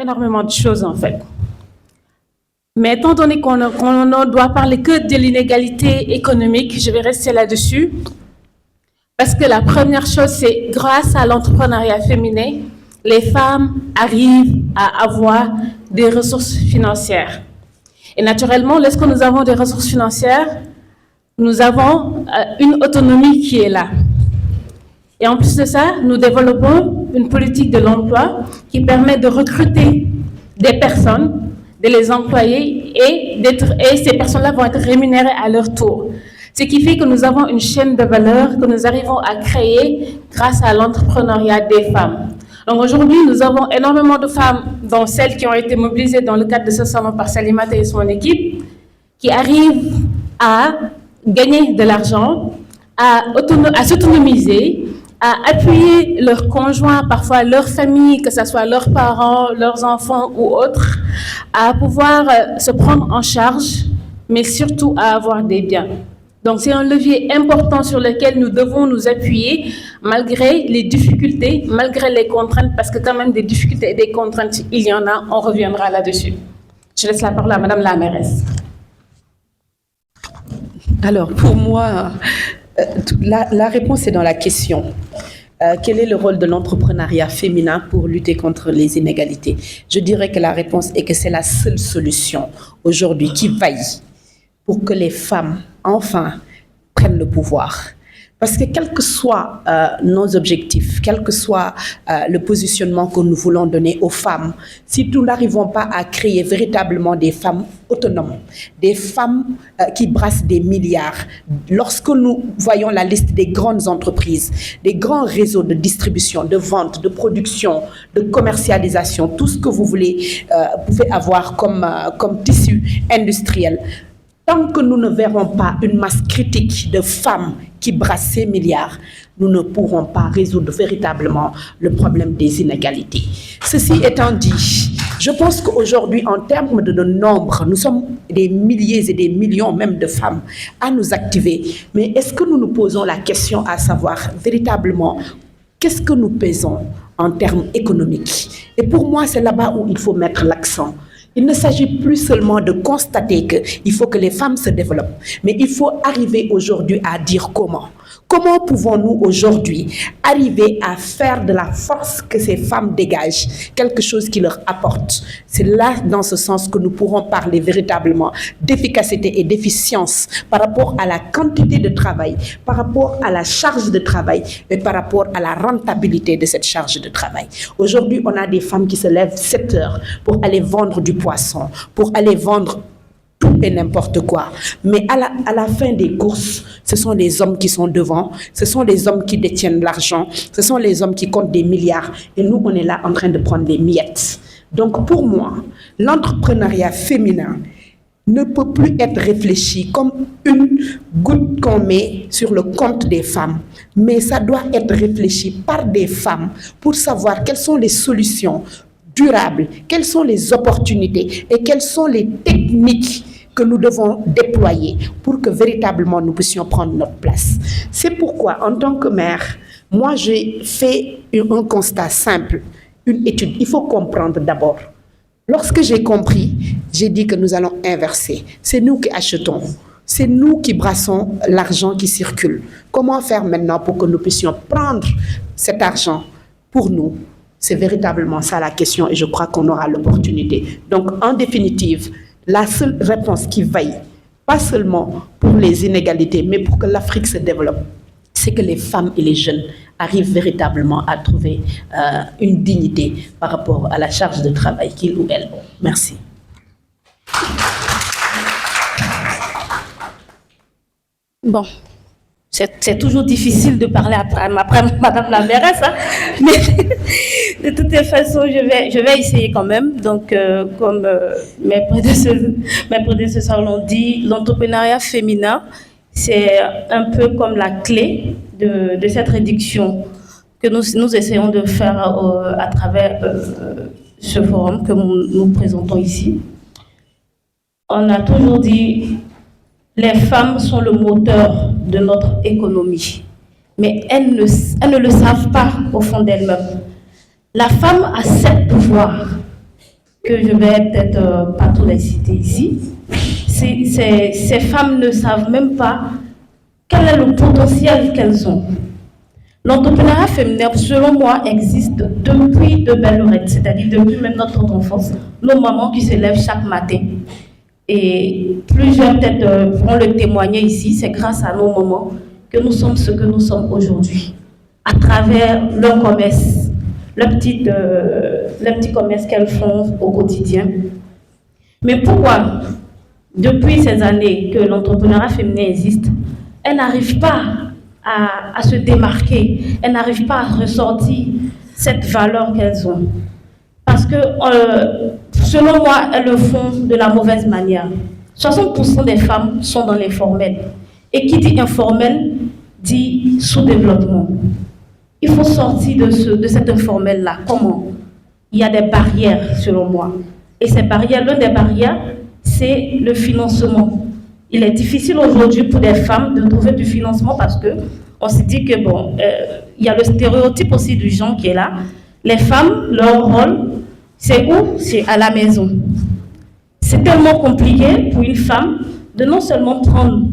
énormément de choses en fait. Mais étant donné qu'on ne doit parler que de l'inégalité économique, je vais rester là-dessus. Parce que la première chose, c'est grâce à l'entrepreneuriat féminin, les femmes arrivent à avoir des ressources financières. Et naturellement, lorsque nous avons des ressources financières, nous avons une autonomie qui est là. Et en plus de ça, nous développons une politique de l'emploi qui permet de recruter des personnes, de les employer et ces personnes-là vont être rémunérées à leur tour. Ce qui fait que nous avons une chaîne de valeur que nous arrivons à créer grâce à l'entrepreneuriat des femmes. Donc aujourd'hui, nous avons énormément de femmes, dont celles qui ont été mobilisées dans le cadre de ce salon par Salimata et son équipe, qui arrivent à gagner de l'argent, à s'autonomiser, à appuyer leurs conjoints, parfois leur famille, que ce soit leurs parents, leurs enfants ou autres, à pouvoir se prendre en charge, mais surtout à avoir des biens. Donc c'est un levier important sur lequel nous devons nous appuyer malgré les difficultés, malgré les contraintes, parce que quand même des difficultés et des contraintes, il y en a, on reviendra là-dessus. Je laisse la parole à Madame la mairesse. Alors pour moi, la réponse est dans la question. Quel est le rôle de l'entrepreneuriat féminin pour lutter contre les inégalités? Je dirais que la réponse est que c'est la seule solution aujourd'hui qui vaille pour que les femmes, enfin, prennent le pouvoir. Parce que quels que soient nos objectifs, quel que soit le positionnement que nous voulons donner aux femmes, si nous n'arrivons pas à créer véritablement des femmes autonomes, des femmes qui brassent des milliards, lorsque nous voyons la liste des grandes entreprises, des grands réseaux de distribution, de vente, de production, de commercialisation, tout ce que vous pouvez avoir comme tissu industriel, tant que nous ne verrons pas une masse critique de femmes qui brassent ces milliards, nous ne pourrons pas résoudre véritablement le problème des inégalités. Ceci étant dit, je pense qu'aujourd'hui, en termes de nombre, nous sommes des milliers et des millions même de femmes à nous activer. Mais est-ce que nous nous posons la question à savoir véritablement qu'est-ce que nous pesons en termes économiques? Et pour moi, c'est là-bas où il faut mettre l'accent. Il ne s'agit plus seulement de constater qu'il faut que les femmes se développent, mais il faut arriver aujourd'hui à dire comment. Comment pouvons-nous aujourd'hui arriver à faire de la force que ces femmes dégagent quelque chose qui leur apporte? C'est là, dans ce sens, que nous pourrons parler véritablement d'efficacité et d'efficience par rapport à la quantité de travail, par rapport à la charge de travail et par rapport à la rentabilité de cette charge de travail. Aujourd'hui, on a des femmes qui se lèvent 7 heures pour aller vendre du poisson, pour aller vendre tout et n'importe quoi. Mais à la fin des courses, ce sont les hommes qui sont devant, ce sont les hommes qui détiennent l'argent, ce sont les hommes qui comptent des milliards. Et nous, on est là en train de prendre des miettes. Donc pour moi, l'entrepreneuriat féminin ne peut plus être réfléchi comme une goutte qu'on met sur le compte des femmes, mais ça doit être réfléchi par des femmes pour savoir quelles sont les solutions durables, quelles sont les opportunités et quelles sont les techniques que nous devons déployer pour que véritablement nous puissions prendre notre place. C'est pourquoi, en tant que mère, moi j'ai fait un constat simple, une étude. Il faut comprendre d'abord. Lorsque j'ai compris, j'ai dit que nous allons inverser. C'est nous qui achetons. C'est nous qui brassons l'argent qui circule. Comment faire maintenant pour que nous puissions prendre cet argent pour nous? C'est véritablement ça la question et je crois qu'on aura l'opportunité. Donc, en définitive, la seule réponse qui vaille, pas seulement pour les inégalités, mais pour que l'Afrique se développe, c'est que les femmes et les jeunes arrivent véritablement à trouver une dignité par rapport à la charge de travail qu'ils ou elles ont. Merci. Bon. C'est toujours difficile de parler après Madame la mairesse, hein? Mais de toutes les façons, je vais essayer quand même. Donc, comme mes prédécesseurs l'ont dit, l'entrepreneuriat féminin, c'est un peu comme la clé de cette réduction que nous essayons de faire à travers ce forum que nous présentons ici. On a toujours dit les femmes sont le moteur de notre économie, mais elles ne le savent pas au fond d'elles-mêmes. La femme a 7 pouvoirs. que je vais peut-être pas tout les citer ici. Ces femmes ne savent même pas quel est le potentiel qu'elles ont. L'entrepreneuriat féminin, selon moi, existe depuis de belles lurette, c'est-à-dire depuis même notre enfance. Nos mamans qui se lèvent chaque matin. Et plusieurs peut-être pourront le témoigner ici, c'est grâce à nos mamans que nous sommes ce que nous sommes aujourd'hui. À travers leur commerce, le petit commerce qu'elles font au quotidien. Mais pourquoi, depuis ces années que l'entrepreneuriat féminin existe, elles n'arrivent pas à se démarquer, elles n'arrivent pas à ressortir cette valeur qu'elles ont? Parce que, selon moi, elles le font de la mauvaise manière. 60% des femmes sont dans l'informel. Et qui dit informel dit sous-développement. Il faut sortir de cet informel-là. Comment? Il y a des barrières, selon moi. Et ces barrières, l'une des barrières, c'est le financement. Il est difficile aujourd'hui pour des femmes de trouver du financement parce que on se dit que bon, il y a le stéréotype aussi du genre qui est là. Les femmes, leur rôle, c'est où? C'est à la maison. C'est tellement compliqué pour une femme de non seulement prendre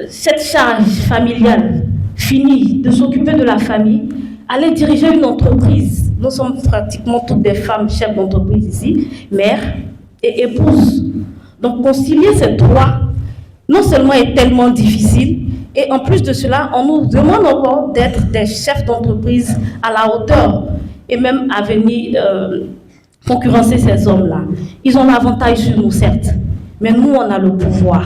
cette charge familiale finie, de s'occuper de la famille, aller diriger une entreprise. Nous sommes pratiquement toutes des femmes chefs d'entreprise ici, mères et épouses. Donc concilier ces trois, non seulement est tellement difficile, et en plus de cela, on nous demande encore d'être des chefs d'entreprise à la hauteur, et même à venir concurrencer ces hommes-là. Ils ont l'avantage sur nous, certes, mais nous, on a le pouvoir.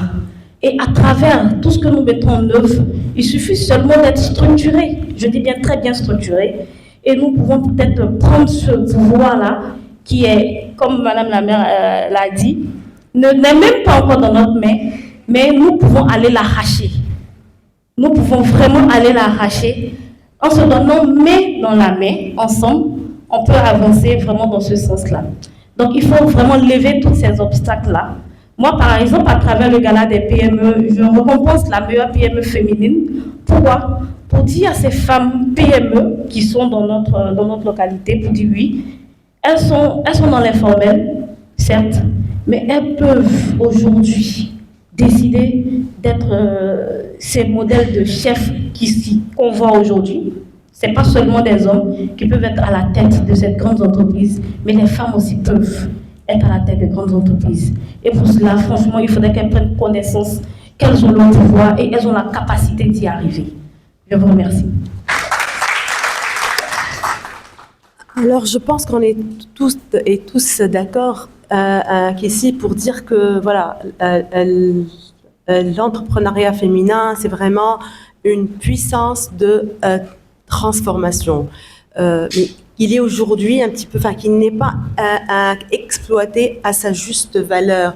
Et à travers tout ce que nous mettons en œuvre, il suffit seulement d'être structuré, je dis bien très bien structuré, et nous pouvons peut-être prendre ce pouvoir-là, qui est, comme Madame la maire l'a dit, n'est même pas encore dans notre main, mais nous pouvons aller l'arracher. Nous pouvons vraiment aller l'arracher en se donnant main dans la main, ensemble, on peut avancer vraiment dans ce sens-là. Donc il faut vraiment lever tous ces obstacles-là. Moi, par exemple, à travers le gala des PME, je récompense la meilleure PME féminine. Pourquoi? Pour dire à ces femmes PME qui sont dans notre localité, pour dire oui, elles sont dans l'informel, certes, mais elles peuvent aujourd'hui décider d'être ces modèles de chefs qu'on voit aujourd'hui. Ce n'est pas seulement des hommes qui peuvent être à la tête de cette grande entreprise, mais les femmes aussi peuvent être à la tête de grandes entreprises. Et pour cela, franchement, il faudrait qu'elles prennent connaissance qu'elles ont le pouvoir et elles ont la capacité d'y arriver. Je vous remercie. Alors, je pense qu'on est tous d'accord qu'ici pour dire que voilà, l'entrepreneuriat féminin, c'est vraiment une puissance de transformation. Mais il est aujourd'hui un petit peu, enfin, qui n'est pas exploité à sa juste valeur.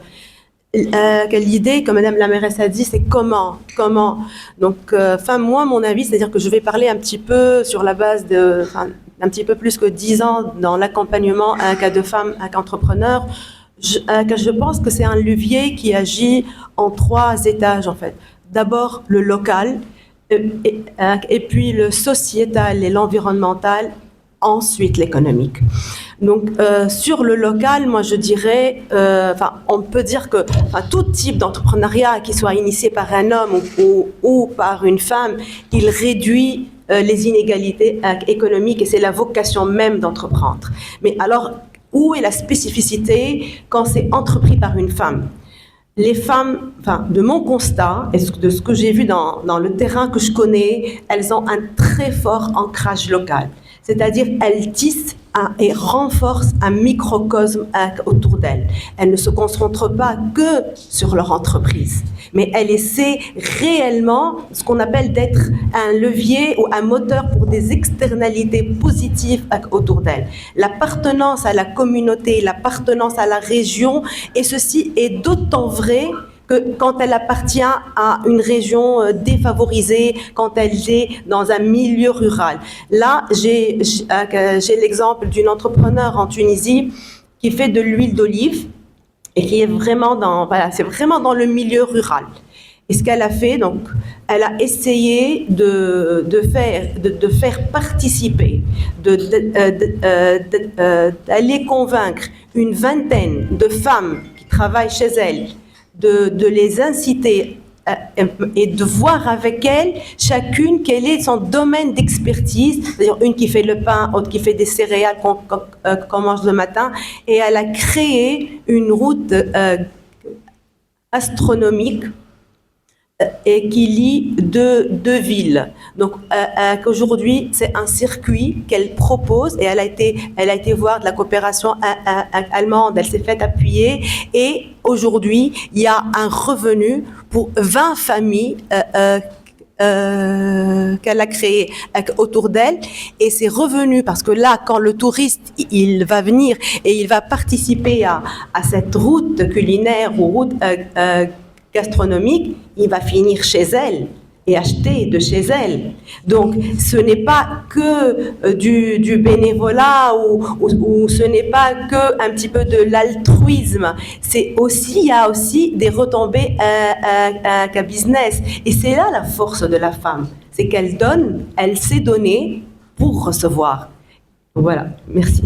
L'idée, comme Madame la mairesse a dit, c'est comment. Donc, moi, mon avis, c'est-à-dire que je vais parler un petit peu sur la base d'un petit peu plus que 10 ans dans l'accompagnement à un cas de femmes entrepreneurs. Je pense que c'est un levier qui agit en 3 étages, en fait. D'abord, le local, et puis le sociétal et l'environnemental, ensuite l'économique. Donc, sur le local, moi je dirais, on peut dire que tout type d'entrepreneuriat, qui soit initié par un homme ou par une femme, il réduit les inégalités économiques et c'est la vocation même d'entreprendre. Mais alors, où est la spécificité quand c'est entrepris par une femme? Les femmes, de mon constat et de ce que j'ai vu dans le terrain que je connais, elles ont un très fort ancrage local. C'est-à-dire, elles tissent et renforcent un microcosme autour d'elles. Elles ne se concentrent pas que sur leur entreprise, mais elles essaient réellement ce qu'on appelle d'être un levier ou un moteur pour des externalités positives autour d'elles. L'appartenance à la communauté, l'appartenance à la région, et ceci est d'autant vrai que quand elle appartient à une région défavorisée, quand elle est dans un milieu rural. Là, j'ai l'exemple d'une entrepreneure en Tunisie qui fait de l'huile d'olive et qui est vraiment c'est vraiment dans le milieu rural. Et ce qu'elle a fait, donc, elle a essayé de faire participer, d'aller convaincre une vingtaine de femmes qui travaillent chez elles, de les inciter et de voir avec elles chacune quel est son domaine d'expertise, c'est-à-dire une qui fait le pain, autre qui fait des céréales qu'on mange le matin, et elle a créé une route astronomique et qui lie deux villes. Donc aujourd'hui, c'est un circuit qu'elle propose et elle a été voir de la coopération allemande, elle s'est fait appuyer et aujourd'hui, il y a un revenu pour 20 familles qu'elle a créé autour d'elle et ces revenus, parce que là, quand le touriste il va venir et il va participer à cette route culinaire ou route gastronomique, il va finir chez elle et acheter de chez elle. Donc, ce n'est pas que du bénévolat ou ce n'est pas que un petit peu de l'altruisme. Il y a aussi des retombées qu'un business. Et c'est là la force de la femme. C'est qu'elle donne, elle sait donner pour recevoir. Voilà, merci.